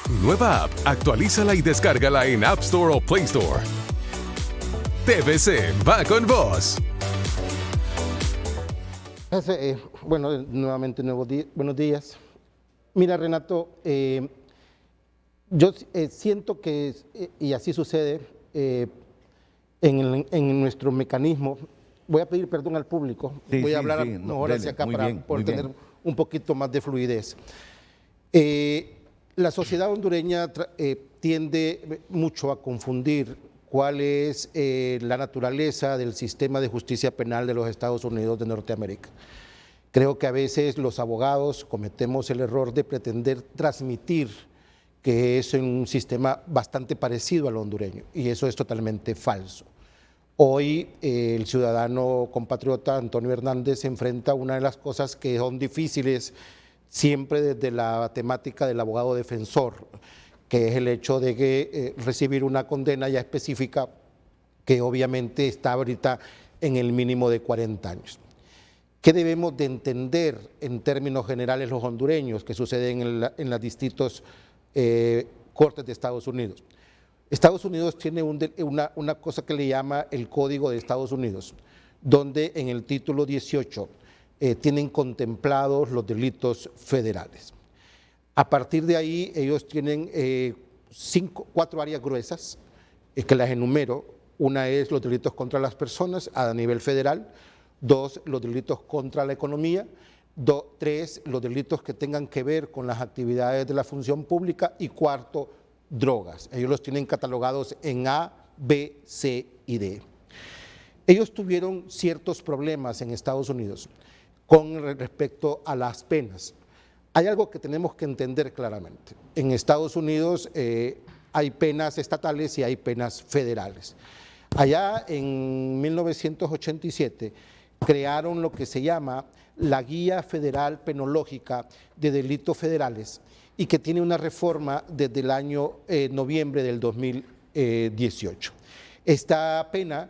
Nueva app. Actualízala y descárgala en App Store o Play Store. TVC va con vos. Bueno, nuevamente buenos días. Mira, Renato, yo siento que, y así sucede, en nuestro mecanismo. Voy a pedir perdón al público, voy a hablar mejor hacia acá para poder tener un poquito más de fluidez. La sociedad hondureña tiende mucho a confundir cuál es la naturaleza del sistema de justicia penal de los Estados Unidos de Norteamérica. Creo que a veces los abogados cometemos el error de pretender transmitir que es un sistema bastante parecido al hondureño, y eso es totalmente falso. Hoy el ciudadano compatriota Antonio Hernández se enfrenta a una de las cosas que son difíciles siempre desde la temática del abogado defensor, que es el hecho de que recibir una condena ya específica que obviamente está ahorita en el mínimo de 40 años. ¿Qué debemos de entender en términos generales los hondureños que suceden en las distintas cortes de Estados Unidos? Estados Unidos tiene una cosa que le llama el Código de Estados Unidos, donde en el título 18 tienen contemplados los delitos federales. A partir de ahí ellos tienen 4 áreas gruesas que las enumero. Una es los delitos contra las personas a nivel federal, 2, los delitos contra la economía, 3, los delitos que tengan que ver con las actividades de la función pública, y 4, drogas. Ellos los tienen catalogados en A, B, C y D. Ellos tuvieron ciertos problemas en Estados Unidos con respecto a las penas. Hay algo que tenemos que entender claramente. En Estados Unidos hay penas estatales y hay penas federales. Allá en 1987 crearon lo que se llama la Guía Federal Penológica de Delitos Federales, y que tiene una reforma desde el año noviembre del 2018. Esta pena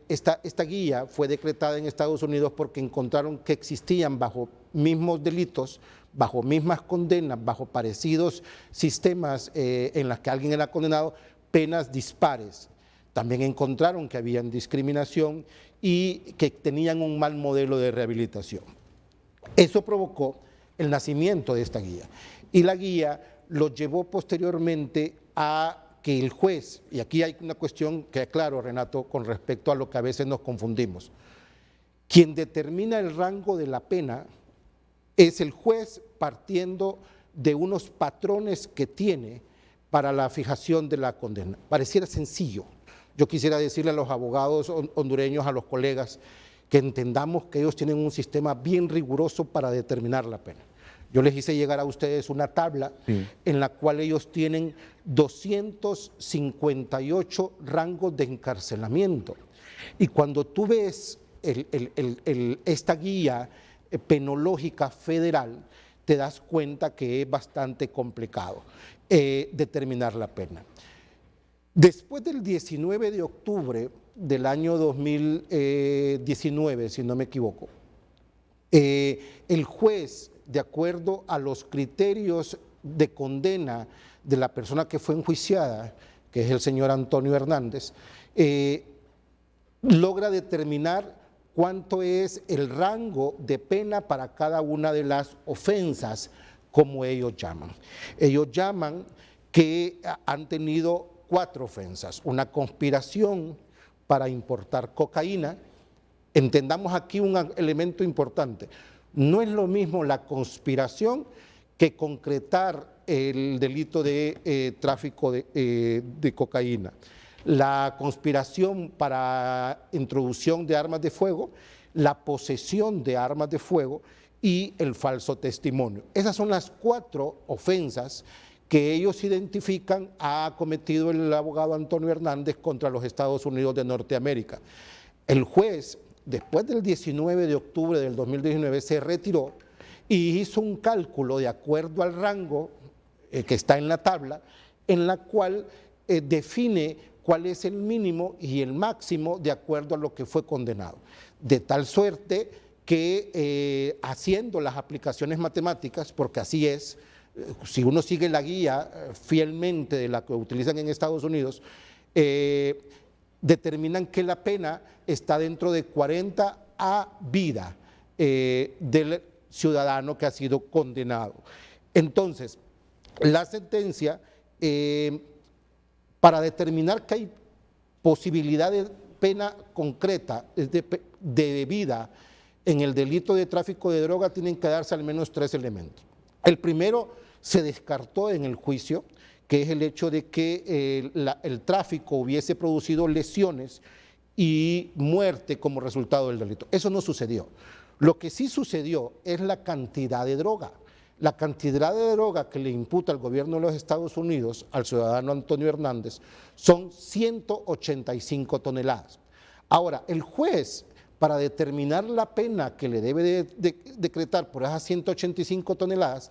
esta guía fue decretada en Estados Unidos porque encontraron que existían bajo mismos delitos, bajo mismas condenas, bajo parecidos sistemas en los que alguien era condenado, penas dispares. También encontraron que habían discriminación y que tenían un mal modelo de rehabilitación. Eso provocó el nacimiento de esta guía, y la guía lo llevó posteriormente a que el juez, y aquí hay una cuestión que aclaro, Renato, con respecto a lo que a veces nos confundimos, quien determina el rango de la pena es el juez partiendo de unos patrones que tiene para la fijación de la condena. Pareciera sencillo. Yo quisiera decirle a los abogados hondureños, a los colegas, que entendamos que ellos tienen un sistema bien riguroso para determinar la pena. Yo les hice llegar a ustedes una tabla en la cual ellos tienen 258 rangos de encarcelamiento. Y cuando tú ves esta guía penológica federal, te das cuenta que es bastante complicado determinar la pena. Después del 19 de octubre del año 2019, si no me equivoco, el juez, de acuerdo a los criterios de condena de la persona que fue enjuiciada, que es el señor Antonio Hernández, logra determinar cuánto es el rango de pena para cada una de las ofensas, como ellos llaman. Ellos llaman que han tenido 4 ofensas: una conspiración para importar cocaína. Entendamos aquí un elemento importante: no es lo mismo la conspiración que concretar el delito de tráfico de cocaína. La conspiración para introducción de armas de fuego, la posesión de armas de fuego y el falso testimonio. Esas son las 4 ofensas que ellos identifican ha cometido el abogado Antonio Hernández contra los Estados Unidos de Norteamérica. El juez, después del 19 de octubre del 2019, se retiró y hizo un cálculo de acuerdo al rango que está en la tabla, en la cual define cuál es el mínimo y el máximo de acuerdo a lo que fue condenado. De tal suerte que haciendo las aplicaciones matemáticas, porque así es, si uno sigue la guía fielmente de la que utilizan en Estados Unidos, determinan que la pena está dentro de 40 a vida del ciudadano que ha sido condenado. Entonces, la sentencia, para determinar que hay posibilidad de pena concreta, de vida en el delito de tráfico de droga, tienen que darse al menos 3 elementos. El primero se descartó en el juicio, que es el hecho de que el tráfico hubiese producido lesiones y muerte como resultado del delito. Eso no sucedió. Lo que sí sucedió es la cantidad de droga. La cantidad de droga que le imputa el gobierno de los Estados Unidos al ciudadano Antonio Hernández son 185 toneladas. Ahora, el juez, para determinar la pena que le debe decretar por esas 185 toneladas,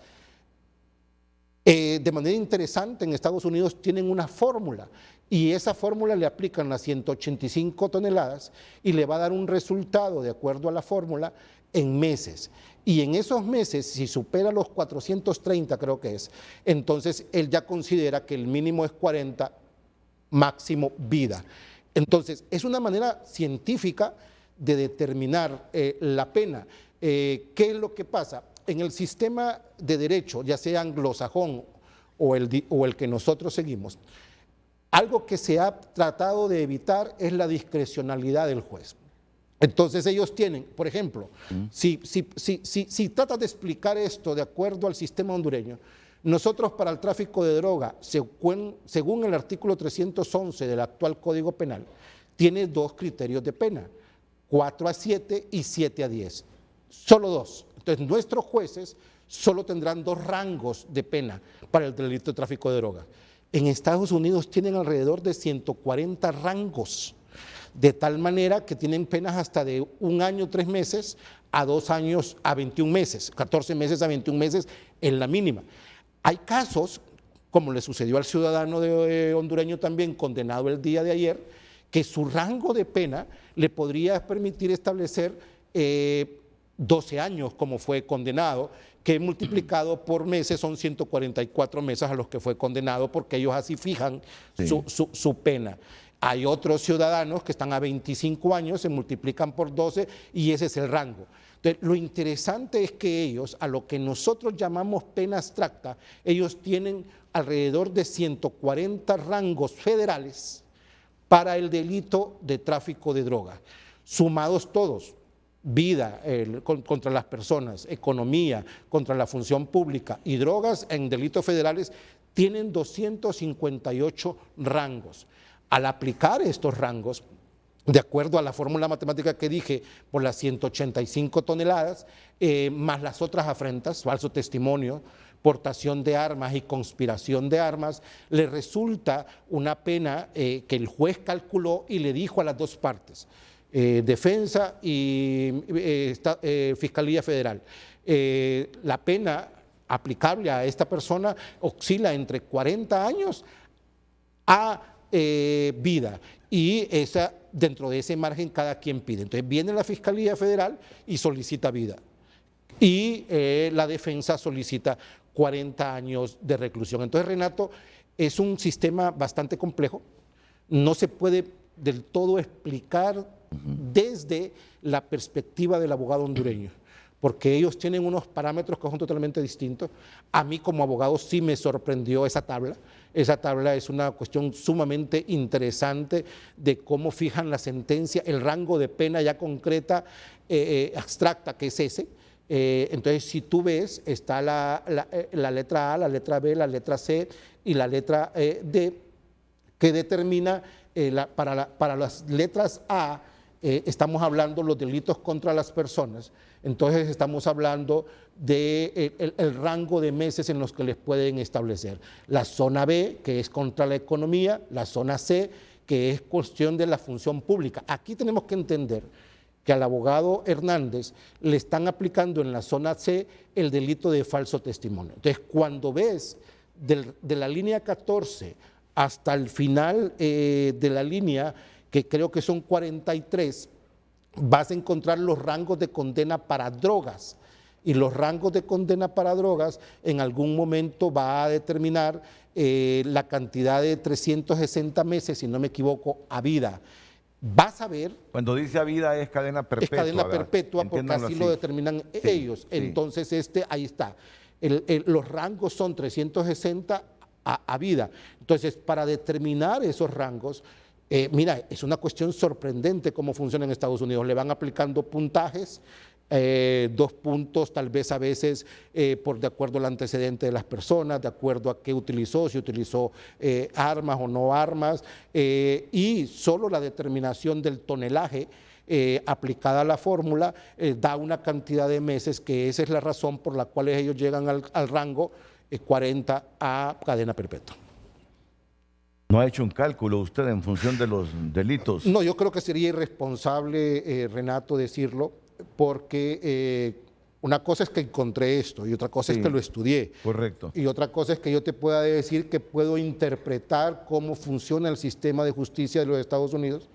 de manera interesante, en Estados Unidos tienen una fórmula y esa fórmula le aplican las 185 toneladas y le va a dar un resultado de acuerdo a la fórmula en meses. Y en esos meses, si supera los 430, creo que es, entonces él ya considera que el mínimo es 40, máximo vida. Entonces, es una manera científica de determinar la pena. ¿Qué es lo que pasa? En el sistema de derecho, ya sea anglosajón o el que nosotros seguimos, algo que se ha tratado de evitar es la discrecionalidad del juez. Entonces ellos tienen, por ejemplo, si tratas de explicar esto de acuerdo al sistema hondureño, nosotros para el tráfico de droga, según el artículo 311 del actual Código Penal, tiene 2 criterios de pena, 4 a 7 y 7 a 10, solo 2. Entonces nuestros jueces solo tendrán 2 rangos de pena para el delito de tráfico de droga. En Estados Unidos tienen alrededor de 140 rangos, de tal manera que tienen penas hasta de 1 año, 3 meses, a 2 años, a 21 meses, 14 meses a 21 meses en la mínima. Hay casos, como le sucedió al ciudadano hondureño también, condenado el día de ayer, que su rango de pena le podría permitir establecer 12 años como fue condenado, que multiplicado por meses son 144 meses a los que fue condenado, porque ellos así fijan su pena. Hay otros ciudadanos que están a 25 años, se multiplican por 12 y ese es el rango. Entonces, lo interesante es que ellos, a lo que nosotros llamamos pena abstracta, ellos tienen alrededor de 140 rangos federales para el delito de tráfico de droga, sumados todos. Vida contra las personas, economía, contra la función pública y drogas en delitos federales tienen 258 rangos. Al aplicar estos rangos, de acuerdo a la fórmula matemática que dije, por las 185 toneladas, más las otras afrentas, falso testimonio, portación de armas y conspiración de armas, le resulta una pena que el juez calculó y le dijo a las 2 partes, defensa y Fiscalía Federal. La pena aplicable a esta persona oscila entre 40 años a vida y dentro de ese margen cada quien pide. Entonces viene la Fiscalía Federal y solicita vida y la defensa solicita 40 años de reclusión. Entonces, Renato, es un sistema bastante complejo, no se puede del todo explicar desde la perspectiva del abogado hondureño, porque ellos tienen unos parámetros que son totalmente distintos. A mí como abogado sí me sorprendió esa tabla. Esa tabla es una cuestión sumamente interesante de cómo fijan la sentencia, el rango de pena ya concreta, abstracta, que es ese. Entonces, si tú ves, está la letra A, la letra B, la letra C y la letra D, que determina, para las letras A, estamos hablando de los delitos contra las personas, entonces estamos hablando del el rango de meses en los que les pueden establecer. La zona B, que es contra la economía, la zona C, que es cuestión de la función pública. Aquí tenemos que entender que al abogado Hernández le están aplicando en la zona C el delito de falso testimonio. Entonces, cuando ves de la línea 14 hasta el final de la línea, que creo que son 43, vas a encontrar los rangos de condena para drogas Y los rangos de condena para drogas en algún momento va a determinar la cantidad de 360 meses, si no me equivoco, a vida. Vas a ver. Cuando dice a vida es cadena perpetua. Es cadena ¿verdad? perpetua porque Entiéndanlo así así. lo determinan ellos. Sí. Entonces, ahí está. Los rangos son 360 a vida. Entonces, para determinar esos rangos, mira, es una cuestión sorprendente cómo funciona en Estados Unidos. Le van aplicando puntajes, 2 puntos, tal vez a veces por de acuerdo al antecedente de las personas, de acuerdo a qué utilizó, si utilizó armas o no armas, y solo la determinación del tonelaje aplicada a la fórmula da una cantidad de meses, que esa es la razón por la cual ellos llegan al rango 40 a cadena perpetua. ¿No ha hecho un cálculo usted en función de los delitos? No, yo creo que sería irresponsable, Renato, decirlo, porque una cosa es que encontré esto y otra cosa es que lo estudié. Correcto. Y otra cosa es que yo te pueda decir que puedo interpretar cómo funciona el sistema de justicia de los Estados Unidos.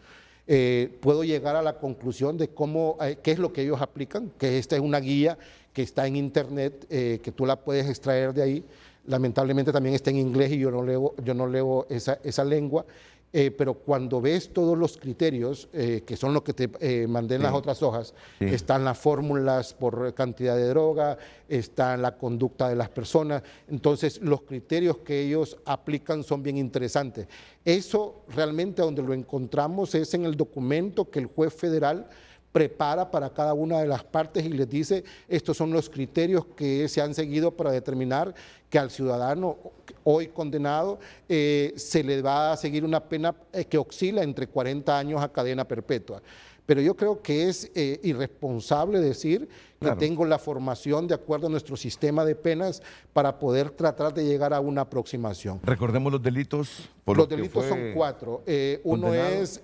Puedo llegar a la conclusión de qué es lo que ellos aplican, que esta es una guía que está en internet, que tú la puedes extraer de ahí. Lamentablemente también está en inglés y yo no leo esa lengua, pero cuando ves todos los criterios, que son los que te mandé en las otras hojas, están las fórmulas por cantidad de droga, está la conducta de las personas, entonces los criterios que ellos aplican son bien interesantes. Eso realmente donde lo encontramos es en el documento que el juez federal prepara para cada una de las partes y les dice, estos son los criterios que se han seguido para determinar que al ciudadano hoy condenado se le va a seguir una pena que oscila entre 40 años a cadena perpetua. Pero yo creo que es irresponsable decir que tengo la formación de acuerdo a nuestro sistema de penas para poder tratar de llegar a una aproximación. Recordemos los delitos. Los delitos son 4. Uno es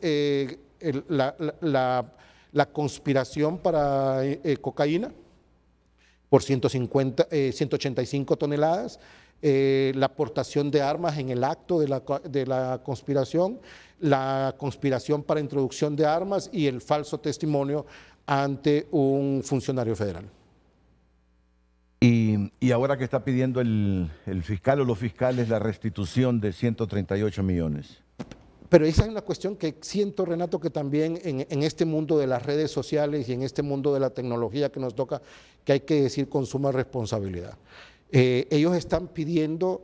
la conspiración para cocaína por 185 toneladas, la aportación de armas en el acto de la conspiración, la conspiración para introducción de armas y el falso testimonio ante un funcionario federal. Y ahora que está pidiendo el fiscal o los fiscales la restitución de 138 millones. Pero esa es una cuestión que siento, Renato, que también en este mundo de las redes sociales y en este mundo de la tecnología que nos toca, que hay que decir con suma responsabilidad. Ellos están pidiendo,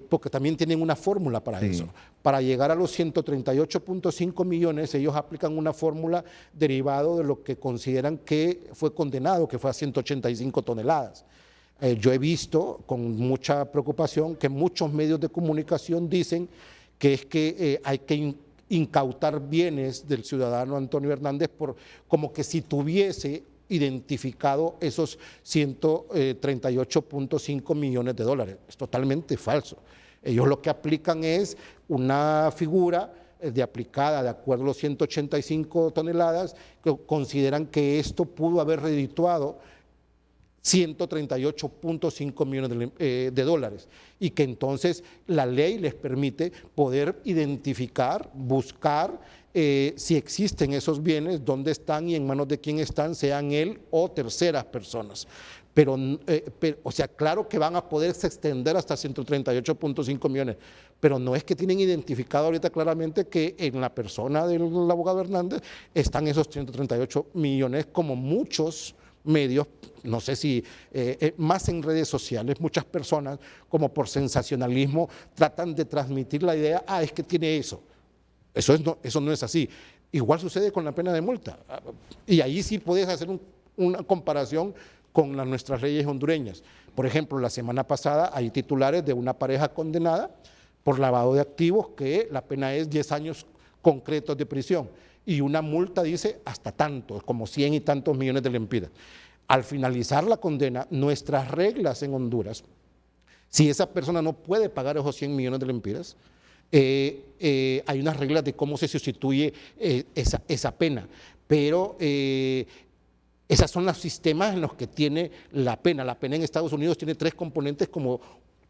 porque también tienen una fórmula para eso, para llegar a los 138.5 millones, ellos aplican una fórmula derivado de lo que consideran que fue condenado, que fue a 185 toneladas. Yo he visto con mucha preocupación que muchos medios de comunicación dicen que es que hay que incautar bienes del ciudadano Antonio Hernández como que si tuviese identificado esos 138.5 millones de dólares. Es totalmente falso. Ellos lo que aplican es una figura aplicada de acuerdo a los 185 toneladas, que consideran que esto pudo haber redituado 138.5 millones de dólares y que entonces la ley les permite poder identificar, buscar si existen esos bienes, dónde están y en manos de quién están, sean él o terceras personas. Pero, o sea, claro que van a poderse extender hasta 138.5 millones, pero no es que tienen identificado ahorita claramente que en la persona del abogado Hernández están esos 138 millones como muchos medios, no sé si más en redes sociales, muchas personas como por sensacionalismo tratan de transmitir la idea, es que tiene eso. Eso no es así. Igual sucede con la pena de multa. Y ahí sí puedes hacer una comparación con nuestras leyes hondureñas. Por ejemplo, la semana pasada hay titulares de una pareja condenada por lavado de activos que la pena es 10 años concretos de prisión. Y una multa dice hasta tanto, como 100 y tantos millones de lempiras. Al finalizar la condena, nuestras reglas en Honduras, si esa persona no puede pagar esos 100 millones de lempiras, hay unas reglas de cómo se sustituye esa pena. Pero esos son los sistemas en los que tiene la pena. La pena en Estados Unidos tiene 3 componentes, como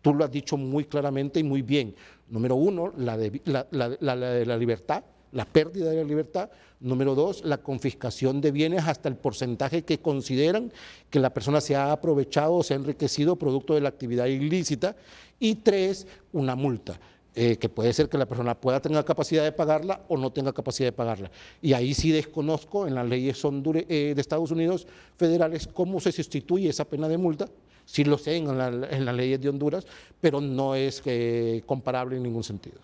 tú lo has dicho muy claramente y muy bien. Número 1, la de la libertad, la pérdida de la libertad. Número 2, la confiscación de bienes hasta el porcentaje que consideran que la persona se ha aprovechado o se ha enriquecido producto de la actividad ilícita. Y 3, una multa. Que puede ser que la persona pueda tener capacidad de pagarla o no tenga capacidad de pagarla. Y ahí sí desconozco en las leyes de Estados Unidos federales cómo se sustituye esa pena de multa. Sí lo sé en las leyes de Honduras, pero no es comparable en ningún sentido.